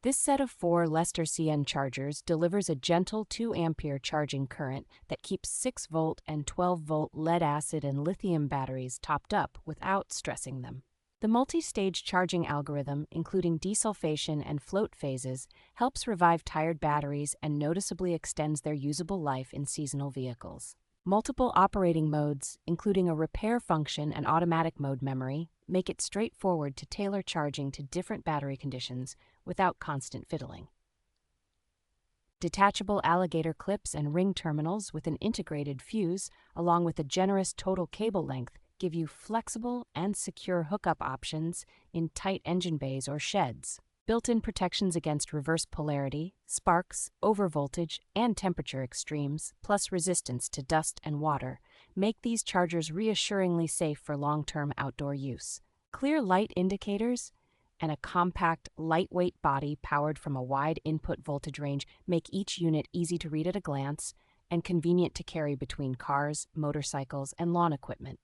This set of four LEICESTERCN chargers delivers a gentle 2 ampere charging current that keeps 6-volt and 12-volt lead-acid and lithium batteries topped up without stressing them. The multi-stage charging algorithm, including desulfation and float phases, helps revive tired batteries and noticeably extends their usable life in seasonal vehicles. Multiple operating modes, including a repair function and automatic mode memory, make it straightforward to tailor charging to different battery conditions without constant fiddling. Detachable alligator clips and ring terminals with an integrated fuse, along with a generous total cable length, give you flexible and secure hookup options in tight engine bays or sheds. Built-in protections against reverse polarity, sparks, overvoltage, and temperature extremes, plus resistance to dust and water, make these chargers reassuringly safe for long-term outdoor use. Clear light indicators and a compact, lightweight body powered from a wide input voltage range make each unit easy to read at a glance and convenient to carry between cars, motorcycles, and lawn equipment.